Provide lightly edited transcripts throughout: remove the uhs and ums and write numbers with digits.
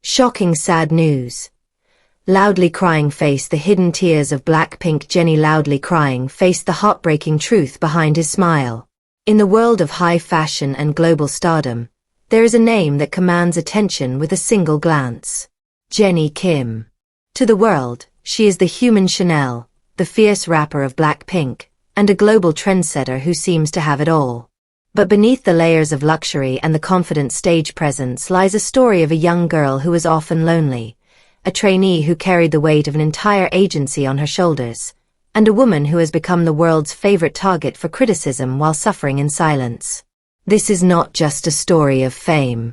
Shocking sad news. Loudly crying face. The hidden tears of Blackpink Jennie. Loudly crying face. The heartbreaking truth behind his smile. In the world of high fashion and global stardom, there is a name that commands attention with a single glance. Jennie Kim. To the world, she is the human Chanel, the fierce rapper of Blackpink, and a global trendsetter who seems to have it all. But beneath the layers of luxury and the confident stage presence lies a story of a young girl who was often lonely, a trainee who carried the weight of an entire agency on her shoulders, and a woman who has become the world's favorite target for criticism while suffering in silence. This is not just a story of fame.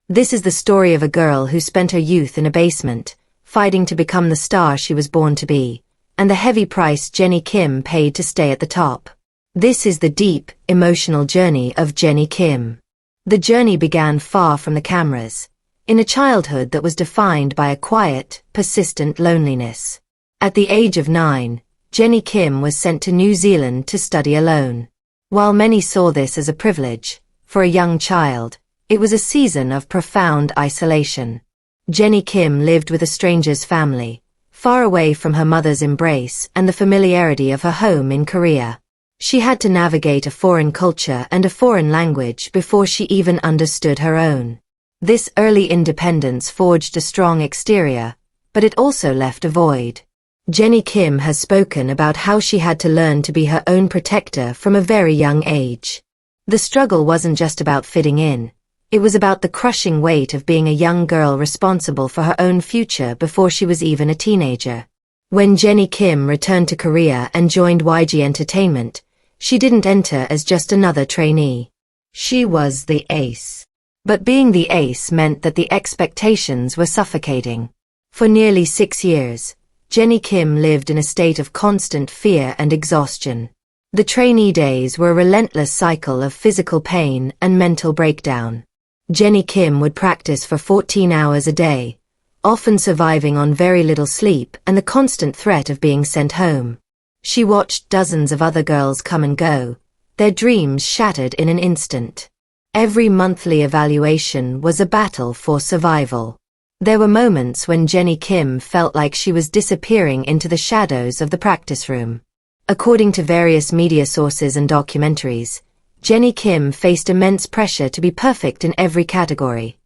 This is the story of a girl who spent her youth in a basement, fighting to become the star she was born to be, and the heavy price Jennie Kim paid to stay at the top. This is the deep, emotional journey of Jennie Kim. The journey began far from the cameras, in a childhood that was defined by a quiet, persistent loneliness. At the age of 9, Jennie Kim was sent to New Zealand to study alone. While many saw this as a privilege, for a young child, it was a season of profound isolation. Jennie Kim lived with a stranger's family, far away from her mother's embrace and the familiarity of her home in Korea. She had to navigate a foreign culture and a foreign language before she even understood her own. This early independence forged a strong exterior, but it also left a void. Jennie Kim has spoken about how she had to learn to be her own protector from a very young age. The struggle wasn't just about fitting in, it was about the crushing weight of being a young girl responsible for her own future before she was even a teenager. When Jennie Kim returned to Korea and joined YG Entertainment, she didn't enter as just another trainee. She was the ace. But being the ace meant that the expectations were suffocating. For nearly 6 years, Jennie Kim lived in a state of constant fear and exhaustion. The trainee days were a relentless cycle of physical pain and mental breakdown. Jennie Kim would practice for 14 hours a day, often surviving on very little sleep and the constant threat of being sent home. She watched dozens of other girls come and go, their dreams shattered in an instant. Every monthly evaluation was a battle for survival. There were moments when Jennie Kim felt like she was disappearing into the shadows of the practice room. According to various media sources and documentaries, Jennie Kim faced immense pressure to be perfect in every category: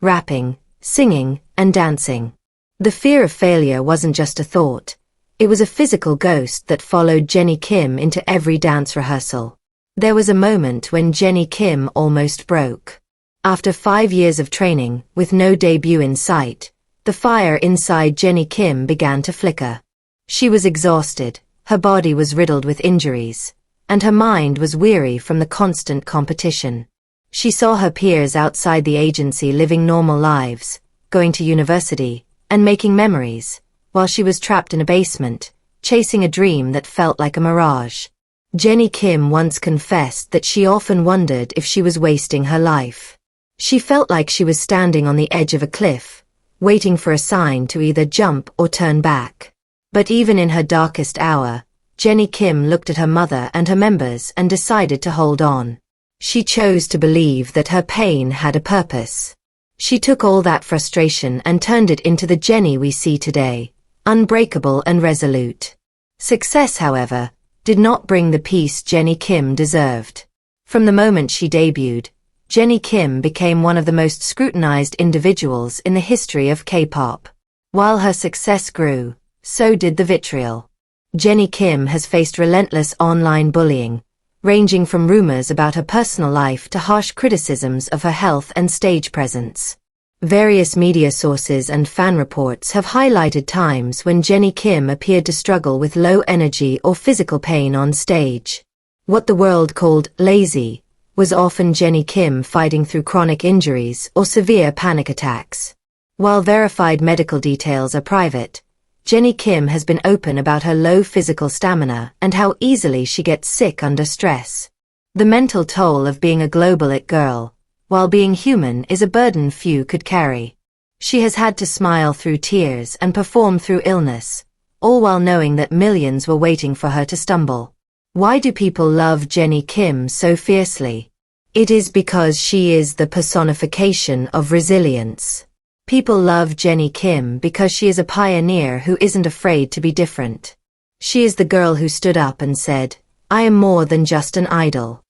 rapping, singing, and dancing. The fear of failure wasn't just a thought. It was a physical ghost that followed Jennie Kim into every dance rehearsal. There was a moment when Jennie Kim almost broke. After 5 years of training, with no debut in sight, the fire inside Jennie Kim began to flicker. She was exhausted, her body was riddled with injuries, and her mind was weary from the constant competition. She saw her peers outside the agency living normal lives, going to university, and making memories, while she was trapped in a basement, chasing a dream that felt like a mirage. Jennie Kim once confessed that she often wondered if she was wasting her life. She felt like she was standing on the edge of a cliff, waiting for a sign to either jump or turn back. But even in her darkest hour, Jennie Kim looked at her mother and her members and decided to hold on. She chose to believe that her pain had a purpose. She took all that frustration and turned it into the Jennie we see today, unbreakable and resolute. Success, however, did not bring the peace Jennie Kim deserved. From the moment she debuted, Jennie Kim became one of the most scrutinized individuals in the history of K-pop. While her success grew, so did the vitriol. Jennie Kim has faced relentless online bullying, ranging from rumors about her personal life to harsh criticisms of her health and stage presence. Various media sources and fan reports have highlighted times when Jennie Kim appeared to struggle with low energy or physical pain on stage. What the world called lazy was often Jennie Kim fighting through chronic injuries or severe panic attacks. While verified medical details are private, Jennie Kim has been open about her low physical stamina and how easily she gets sick under stress. The mental toll of being a global it girl, while being human, is a burden few could carry. She has had to smile through tears and perform through illness, all while knowing that millions were waiting for her to stumble. Why do people love Jennie Kim so fiercely? It is because she is the personification of resilience. People love Jennie Kim because she is a pioneer who isn't afraid to be different. She is the girl who stood up and said, "I am more than just an idol."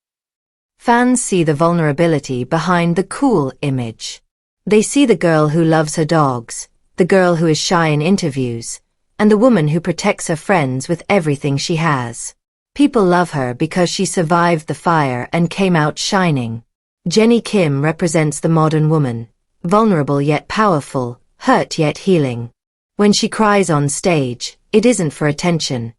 Fans see the vulnerability behind the cool image. They see the girl who loves her dogs, the girl who is shy in interviews, and the woman who protects her friends with everything she has. People love her because she survived the fire and came out shining. Jennie Kim represents the modern woman, vulnerable yet powerful, hurt yet healing. When she cries on stage, it isn't for attention.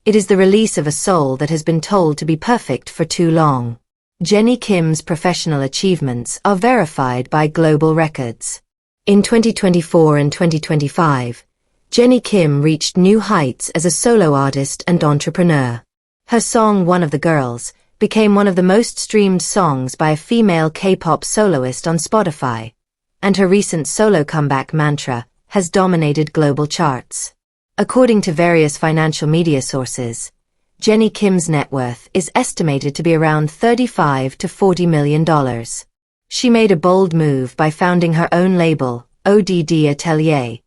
It is the release of a soul that has been told to be perfect for too long. Jennie Kim's professional achievements are verified by global records. In 2024 and 2025, Jennie Kim reached new heights as a solo artist and entrepreneur. Her song "One of the Girls" became one of the most streamed songs by a female K-pop soloist on Spotify, and her recent solo comeback "Mantra" has dominated global charts. According to various financial media sources, Jennie Kim's net worth is estimated to be around $35 to $40 million. She made a bold move by founding her own label, ODD Atelier,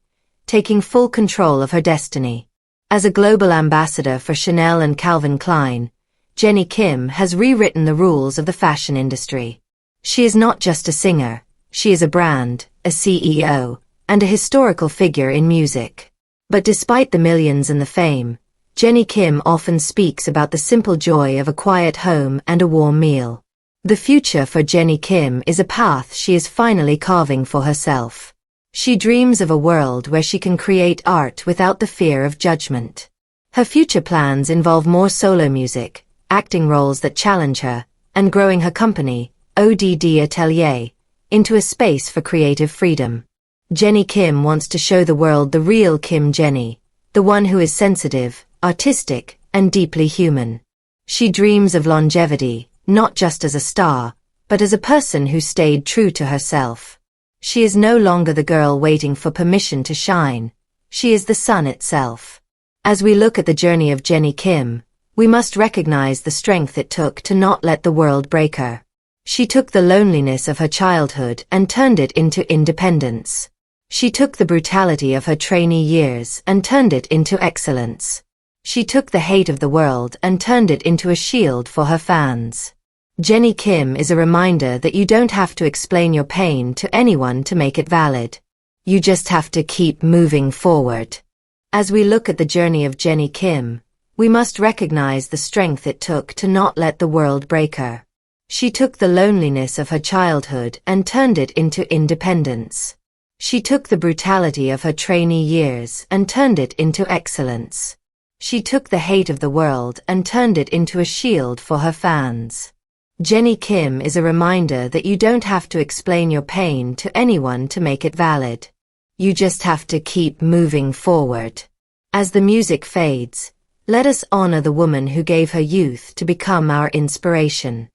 taking full control of her destiny. As a global ambassador for Chanel and Calvin Klein, Jennie Kim has rewritten the rules of the fashion industry. She is not just a singer, she is a brand, a CEO, and a historical figure in music. But despite the millions and the fame, Jennie Kim often speaks about the simple joy of a quiet home and a warm meal. The future for Jennie Kim is a path she is finally carving for herself. She dreams of a world where she can create art without the fear of judgment. Her future plans involve more solo music, acting roles that challenge her, and growing her company, ODD Atelier, into a space for creative freedom. Jennie Kim wants to show the world the real Kim Jennie, the one who is sensitive, artistic, and deeply human. She dreams of longevity, not just as a star, but as a person who stayed true to herself. She is no longer the girl waiting for permission to shine. She is the sun itself. As we look at the journey of Jennie Kim, we must recognize the strength it took to not let the world break her. She took the loneliness of her childhood and turned it into independence. She took the brutality of her trainee years and turned it into excellence. She took the hate of the world and turned it into a shield for her fans. Jennie Kim is a reminder that you don't have to explain your pain to anyone to make it valid. You just have to keep moving forward. As we look at the journey of Jennie Kim, we must recognize the strength it took to not let the world break her. She took the loneliness of her childhood and turned it into independence. She took the brutality of her trainee years and turned it into excellence. She took the hate of the world and turned it into a shield for her fans. Jennie Kim is a reminder that you don't have to explain your pain to anyone to make it valid. You just have to keep moving forward. As the music fades, let us honor the woman who gave her youth to become our inspiration.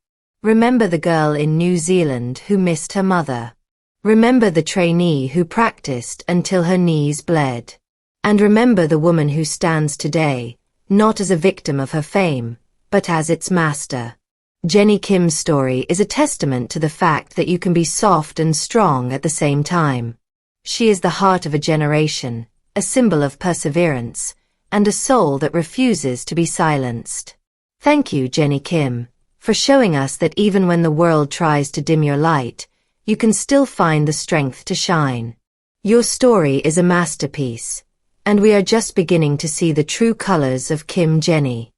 Remember the girl in New Zealand who missed her mother. Remember the trainee who practiced until her knees bled. And remember the woman who stands today, not as a victim of her fame, but as its master. Jennie Kim's story is a testament to the fact that you can be soft and strong at the same time. She is the heart of a generation, a symbol of perseverance, and a soul that refuses to be silenced. Thank you, Jennie Kim, for showing us that even when the world tries to dim your light, you can still find the strength to shine. Your story is a masterpiece, and we are just beginning to see the true colors of Kim Jennie.